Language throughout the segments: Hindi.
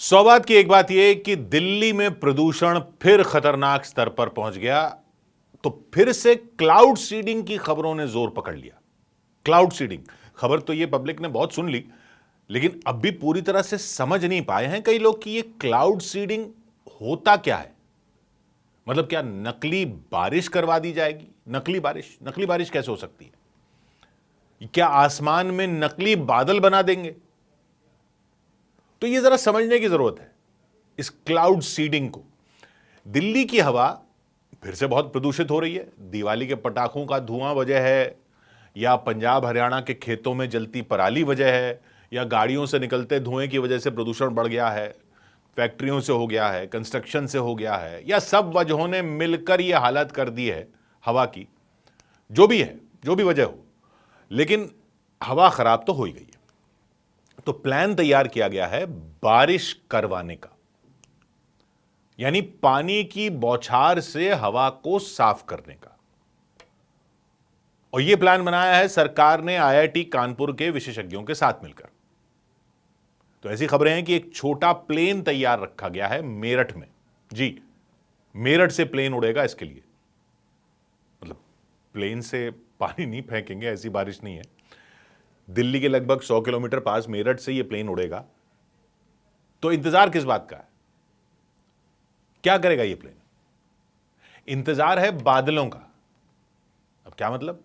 सौगात की एक बात यह कि दिल्ली में प्रदूषण फिर खतरनाक स्तर पर पहुंच गया, तो फिर से क्लाउड सीडिंग की खबरों ने जोर पकड़ लिया। क्लाउड सीडिंग खबर तो यह पब्लिक ने बहुत सुन ली, लेकिन अब भी पूरी तरह से समझ नहीं पाए हैं कई लोग कि यह क्लाउड सीडिंग होता क्या है। मतलब क्या नकली बारिश करवा दी जाएगी? नकली बारिश कैसे हो सकती है? क्या आसमान में नकली बादल बना देंगे? तो यह जरा समझने की जरूरत है इस क्लाउड सीडिंग को। दिल्ली की हवा फिर से बहुत प्रदूषित हो रही है। दिवाली के पटाखों का धुआं वजह है, या पंजाब हरियाणा के खेतों में जलती पराली वजह है, या गाड़ियों से निकलते धुएं की वजह से प्रदूषण बढ़ गया है, फैक्ट्रियों से हो गया है, कंस्ट्रक्शन से हो गया है, या सब वजहों ने मिलकर यह हालत कर दी है हवा की। जो भी है, जो भी वजह हो, लेकिन हवा खराब तो हो ही गई है। तो प्लान तैयार किया गया है बारिश करवाने का, यानी पानी की बौछार से हवा को साफ करने का। और यह प्लान बनाया है सरकार ने आईआईटी कानपुर के विशेषज्ञों के साथ मिलकर। तो ऐसी खबरें हैं कि एक छोटा प्लेन तैयार रखा गया है मेरठ में। जी, मेरठ से प्लेन उड़ेगा इसके लिए। मतलब प्लेन से पानी नहीं फेंकेंगे, ऐसी बारिश नहीं है। दिल्ली के लगभग 100 किलोमीटर पास मेरठ से यह प्लेन उड़ेगा। तो इंतजार किस बात का है? क्या करेगा यह प्लेन? इंतजार है बादलों का। अब क्या मतलब?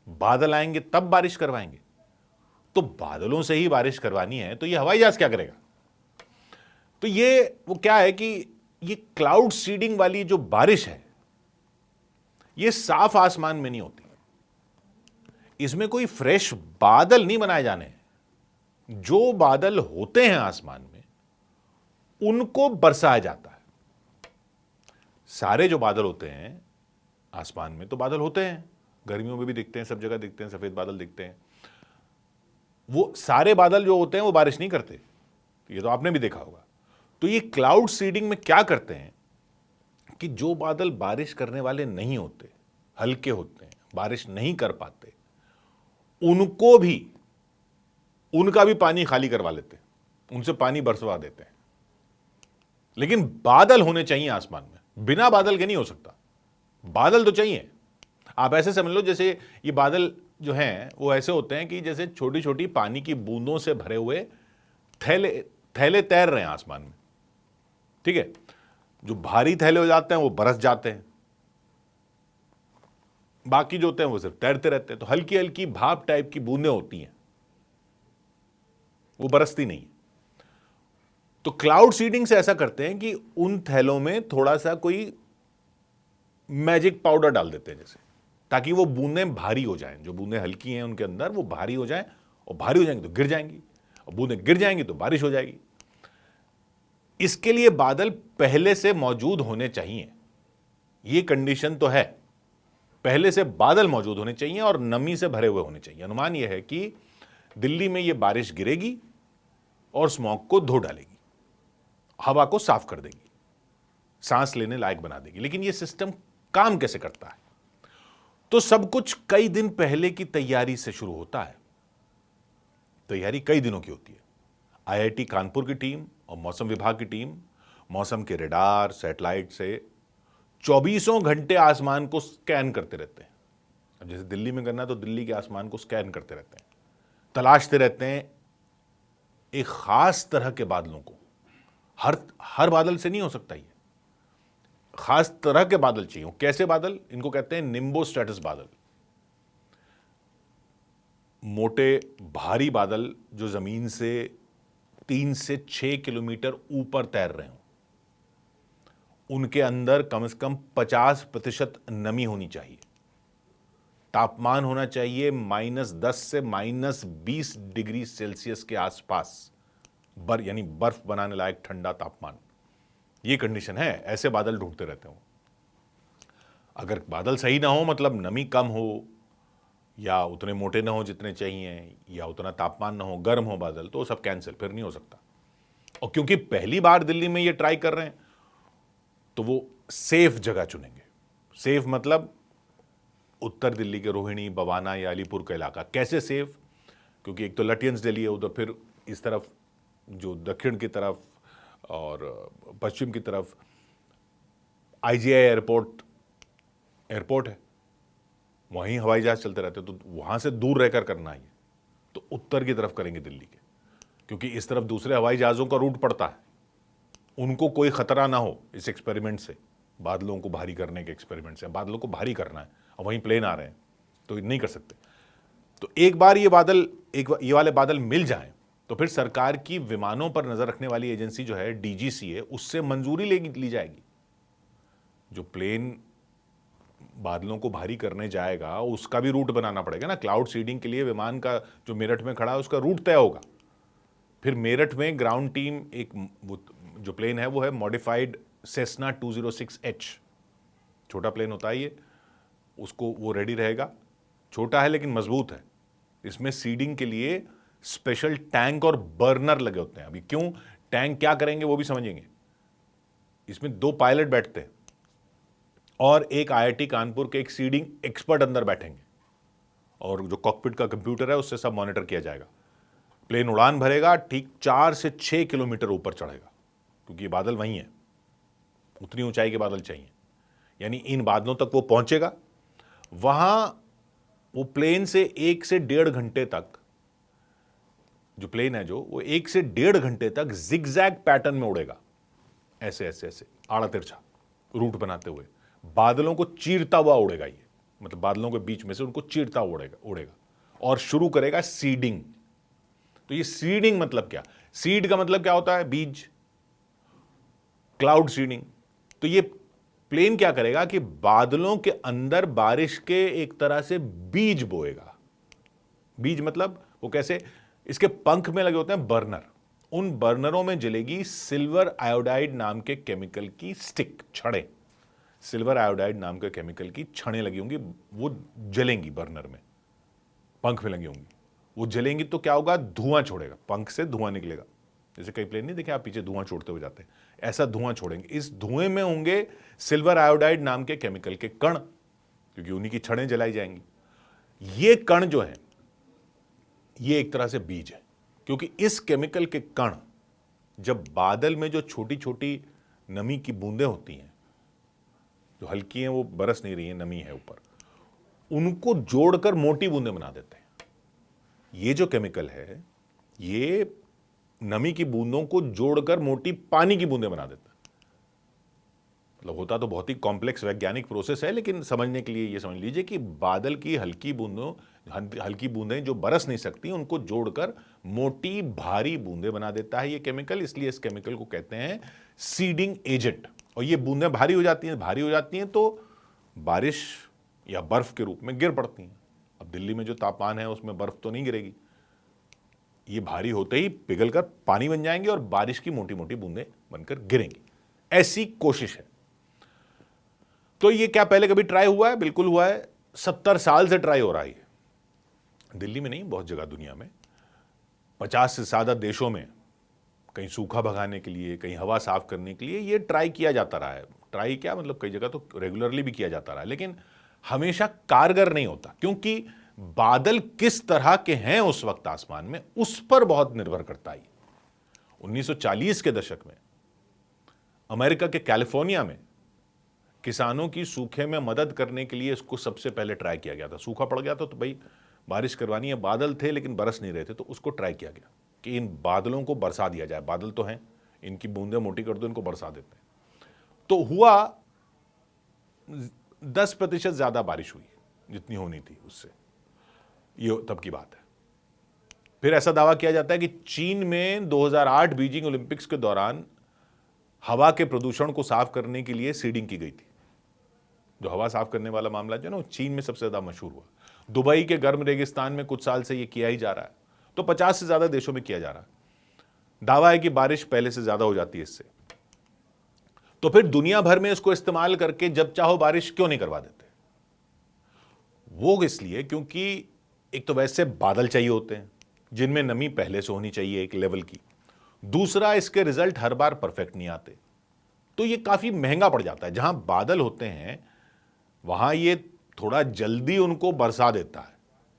बादल आएंगे तब बारिश करवाएंगे? तो बादलों से ही बारिश करवानी है तो यह हवाई जहाज क्या करेगा? तो ये वो क्या है कि ये क्लाउड सीडिंग वाली जो बारिश है, ये साफ आसमान में नहीं होती। इसमें कोई फ्रेश बादल नहीं बनाए जाने हैं। जो बादल होते हैं आसमान में, उनको बरसाया जाता है। सारे जो बादल होते हैं आसमान में, तो बादल होते हैं, गर्मियों में भी दिखते हैं, सब जगह दिखते हैं, सफेद बादल दिखते हैं। वो सारे बादल जो होते हैं वो बारिश नहीं करते, ये तो आपने भी देखा होगा। तो ये क्लाउड सीडिंग में क्या करते हैं कि जो बादल बारिश करने वाले नहीं होते, हल्के होते हैं, बारिश नहीं कर पाते, उनको भी, उनका भी पानी खाली करवा लेते हैं, उनसे पानी बरसवा देते हैं। लेकिन बादल होने चाहिए आसमान में, बिना बादल के नहीं हो सकता। बादल तो चाहिए। आप ऐसे समझ लो जैसे ये बादल जो हैं वो ऐसे होते हैं कि जैसे छोटी छोटी पानी की बूंदों से भरे हुए थैले थैले तैर रहे हैं आसमान में। ठीक है, जो भारी थैले हो जाते हैं वो बरस जाते हैं, बाकी जो होते हैं वो सिर्फ तैरते रहते हैं। तो हल्की हल्की भाप टाइप की बूंदें होती हैं, वो बरसती नहीं। तो क्लाउड सीडिंग से ऐसा करते हैं कि उन थैलों में थोड़ा सा कोई मैजिक पाउडर डाल देते हैं जैसे, ताकि वो बूंदें भारी हो जाएं। जो बूंदें हल्की हैं उनके अंदर वो भारी हो जाएं, और भारी हो जाएंगी तो गिर जाएंगी, और बूंदें गिर जाएंगी तो बारिश हो जाएगी। इसके लिए बादल पहले से मौजूद होने चाहिए, ये कंडीशन तो है। पहले से बादल मौजूद होने चाहिए और नमी से भरे हुए होने चाहिए। अनुमान यह है कि दिल्ली में यह बारिश गिरेगी और स्मॉग को धो डालेगी, हवा को साफ कर देगी, सांस लेने लायक बना देगी। लेकिन यह सिस्टम काम कैसे करता है? तो सब कुछ कई दिन पहले की तैयारी से शुरू होता है। तैयारी कई दिनों की होती है। आईआईटी कानपुर की टीम और मौसम विभाग की टीम मौसम के रडार, सैटेलाइट से 24 घंटे आसमान को स्कैन करते रहते हैं। अब जैसे दिल्ली में करना, तो दिल्ली के आसमान को स्कैन करते रहते हैं, तलाशते रहते हैं एक खास तरह के बादलों को। हर बादल से नहीं हो सकता, ये खास तरह के बादल चाहिए। कैसे बादल? इनको कहते हैं निम्बोस्ट्रेटस बादल। मोटे भारी बादल जो जमीन से 3 से 6 किलोमीटर ऊपर तैर रहे हो, उनके अंदर कम से कम 50% नमी होनी चाहिए। तापमान होना चाहिए -10 से -20 डिग्री सेल्सियस के आसपास, यानी बर्फ बनाने लायक ठंडा तापमान। ये कंडीशन है। ऐसे बादल ढूंढते रहते हो। अगर बादल सही ना हो, मतलब नमी कम हो, या उतने मोटे ना हो जितने चाहिए, या उतना तापमान ना हो, गर्म हो बादल, तो सब कैंसिल, फिर नहीं हो सकता। और क्योंकि पहली बार दिल्ली में ये ट्राई कर रहे हैं, तो वो सेफ जगह चुनेंगे। सेफ मतलब उत्तर दिल्ली के रोहिणी, बवाना या अलीपुर का इलाका। कैसे सेफ? क्योंकि एक तो लटियंस दिल्ली है उधर, फिर इस तरफ जो दक्षिण की तरफ और पश्चिम की तरफ IGI एयरपोर्ट है, वहीं हवाई जहाज चलते रहते, तो वहां से दूर रहकर करना है। तो उत्तर की तरफ करेंगे दिल्ली के, क्योंकि इस तरफ दूसरे हवाई जहाज़ों का रूट पड़ता है, उनको कोई खतरा ना हो इस एक्सपेरिमेंट से, बादलों को भारी करने के एक्सपेरिमेंट से। बादलों को भारी करना है और वहीं प्लेन आ रहे हैं, तो नहीं कर सकते। तो एक बार ये वाले बादल मिल जाएं तो फिर सरकार की विमानों पर नजर रखने वाली एजेंसी जो है DGCA, उससे मंजूरी ली जाएगी। जो प्लेन बादलों को भारी करने जाएगा उसका भी रूट बनाना पड़ेगा ना। क्लाउड सीडिंग के लिए विमान का जो मेरठ में खड़ा है उसका रूट तय होगा। फिर मेरठ में ग्राउंड टीम, एक जो प्लेन है वो है मॉडिफाइड सेस्ना 206H, छोटा प्लेन होता है ये, उसको वो रेडी रहेगा। छोटा है लेकिन मजबूत है। इसमें सीडिंग के लिए स्पेशल टैंक और बर्नर लगे होते हैं। अभी क्यों, टैंक क्या करेंगे वो भी समझेंगे। इसमें 2 पायलट बैठते हैं और एक IIT कानपुर के एक सीडिंग एक्सपर्ट अंदर बैठेंगे, और जो कॉकपिट का कंप्यूटर है उससे सब मॉनिटर किया जाएगा। प्लेन उड़ान भरेगा, ठीक 4 से 6 किलोमीटर ऊपर चढ़ेगा, क्योंकि ये बादल वहीं है, उतनी ऊंचाई के बादल चाहिए। यानी इन बादलों तक वो पहुंचेगा। वहां वो प्लेन से 1 से 1.5 घंटे तक, जो प्लेन है जो, वो 1 से 1.5 घंटे तक जिगजैग पैटर्न में उड़ेगा, ऐसे ऐसे ऐसे आड़ा तिरछा रूट बनाते हुए बादलों को चीरता हुआ उड़ेगा। ये मतलब बादलों के बीच में से उनको चीरता हुआ उड़ेगा और शुरू करेगा सीडिंग। तो ये सीडिंग मतलब क्या, सीड का मतलब क्या होता है, बीज, क्लाउड सीडिंग। तो ये प्लेन क्या करेगा कि बादलों के अंदर बारिश के एक तरह से बीज बोएगा। बीज मतलब वो कैसे, इसके पंख में लगे होते हैं बर्नर, उन बर्नरों में जलेगी सिल्वर आयोडाइड नाम के केमिकल की स्टिक, छड़ें, सिल्वर आयोडाइड नाम के केमिकल की छड़ें लगी होंगी, वो जलेंगी बर्नर में, पंख में लगी होंगी। वो जलेंगी तो क्या होगा, धुआं छोड़ेगा, पंख से धुआं निकलेगा। जैसे कई प्लेन नहीं देखे आप, पीछे धुआं छोड़ते हुए जाते हैं, ऐसा धुआं छोड़ेंगे। इस धुएं में होंगे सिल्वर आयोडाइड नाम के केमिकल के कण, क्योंकि उन्हीं की छड़ें जलाई जाएंगी। ये कण जो है ये एक तरह से बीज है, क्योंकि इस केमिकल के कण जब बादल में जो छोटी छोटी नमी की बूंदें होती हैं, जो हल्की हैं वो बरस नहीं रही है, नमी है ऊपर, उनको जोड़कर मोटी बूंदें बना देते हैं। ये जो केमिकल है ये नमी की बूंदों को जोड़कर मोटी पानी की बूंदें बना देता है। मतलब होता तो बहुत ही कॉम्प्लेक्स वैज्ञानिक प्रोसेस है, लेकिन समझने के लिए ये समझ लीजिए कि बादल की हल्की बूंदें जो बरस नहीं सकती उनको जोड़कर मोटी भारी बूंदें बना देता है ये केमिकल। इसलिए इस केमिकल को कहते हैं सीडिंग एजेंट। और ये बूंदें भारी हो जाती हैं तो बारिश या बर्फ के रूप में गिर पड़ती हैं। अब दिल्ली में जो तापमान है उसमें बर्फ तो नहीं गिरेगी, ये भारी होते ही पिघलकर पानी बन जाएंगे और बारिश की मोटी मोटी बूंदें बनकर गिरेंगी। ऐसी कोशिश है। तो ये क्या पहले कभी ट्राई हुआ है? बिल्कुल हुआ है, 70 साल से ट्राई हो रहा है। दिल्ली में नहीं, बहुत जगह दुनिया में 50 से ज्यादा देशों में कहीं सूखा भगाने के लिए, कहीं हवा साफ करने के लिए ये ट्राई किया जाता रहा है। ट्राई क्या मतलब, कई जगह तो रेगुलरली भी किया जाता रहा है, लेकिन हमेशा कारगर नहीं होता, क्योंकि बादल किस तरह के हैं उस वक्त आसमान में, उस पर बहुत निर्भर करता है। 1940 के दशक में अमेरिका के कैलिफोर्निया में किसानों की सूखे में मदद करने के लिए इसको सबसे पहले ट्राई किया गया था। सूखा पड़ गया था तो भाई बारिश करवानी है, बादल थे लेकिन बरस नहीं रहे थे, तो उसको ट्राई किया गया कि इन बादलों को बरसा दिया जाए। बादल तो हैं, इनकी बूंदें मोटी कर दो, इनको बरसा देते हैं। तो हुआ 10% ज्यादा बारिश हुई जितनी होनी थी उससे, ये तब की बात है। फिर ऐसा दावा किया जाता है कि चीन में 2008 बीजिंग ओलंपिक्स के दौरान हवा के प्रदूषण को साफ करने के लिए सीडिंग की गई थी। जो हवा साफ करने वाला मामला जो है ना, चीन में सबसे ज्यादा मशहूर हुआ। दुबई के गर्म रेगिस्तान में कुछ साल से ये किया ही जा रहा है, तो 50 से ज्यादा देशों में किया जा रहा है। दावा है कि बारिश पहले से ज्यादा हो जाती है इससे। तो फिर दुनिया भर में इसको इस्तेमाल करके जब चाहो बारिश क्यों नहीं करवा देते? वो इसलिए क्योंकि एक तो वैसे बादल चाहिए होते हैं जिनमें नमी पहले से होनी चाहिए एक लेवल की, दूसरा इसके रिजल्ट हर बार परफेक्ट नहीं आते, तो ये काफी महंगा पड़ जाता है। जहां बादल होते हैं वहां ये थोड़ा जल्दी उनको बरसा देता है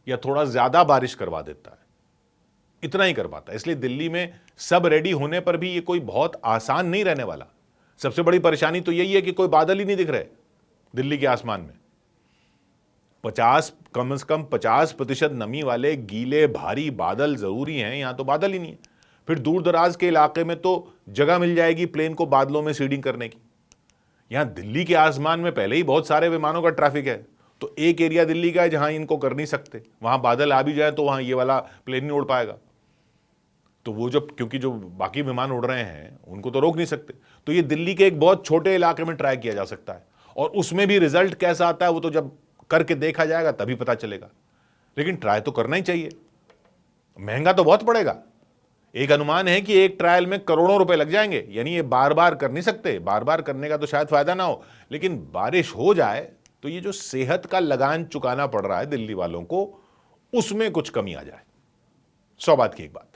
या थोड़ा ज्यादा बारिश करवा देता है, इतना ही कर पाता है। इसलिए दिल्ली में सब रेडी होने पर भी ये कोई बहुत आसान नहीं रहने वाला। सबसे बड़ी परेशानी तो यही है कि कोई बादल ही नहीं दिख रहे दिल्ली के आसमान में। 50 कम से कम 50% नमी वाले गीले भारी बादल जरूरी हैं, यहां तो बादल ही नहीं है। फिर दूर दराज के इलाके में तो जगह मिल जाएगी प्लेन को बादलों में सीडिंग करने की। यहां दिल्ली के आसमान में पहले ही बहुत सारे विमानों का ट्रैफिक है, तो एक एरिया दिल्ली का है जहां इनको कर नहीं सकते, वहां बादल आ भी जाए तो वहां ये वाला प्लेन नहीं उड़ पाएगा। तो वो जब, क्योंकि जो बाकी विमान उड़ रहे हैं उनको तो रोक नहीं सकते, तो ये दिल्ली के एक बहुत छोटे इलाके में ट्राई किया जा सकता है। और उसमें भी रिजल्ट कैसा आता है वो तो जब करके देखा जाएगा तभी पता चलेगा, लेकिन ट्राई तो करना ही चाहिए। महंगा तो बहुत पड़ेगा। एक अनुमान है कि एक ट्रायल में करोड़ों रुपए लग जाएंगे, यानी ये बार बार कर नहीं सकते, बार बार करने का तो शायद फायदा ना हो, लेकिन बारिश हो जाए तो ये जो सेहत का लगान चुकाना पड़ रहा है दिल्ली वालों को, उसमें कुछ कमी आ जाए। 100 बात की एक बात।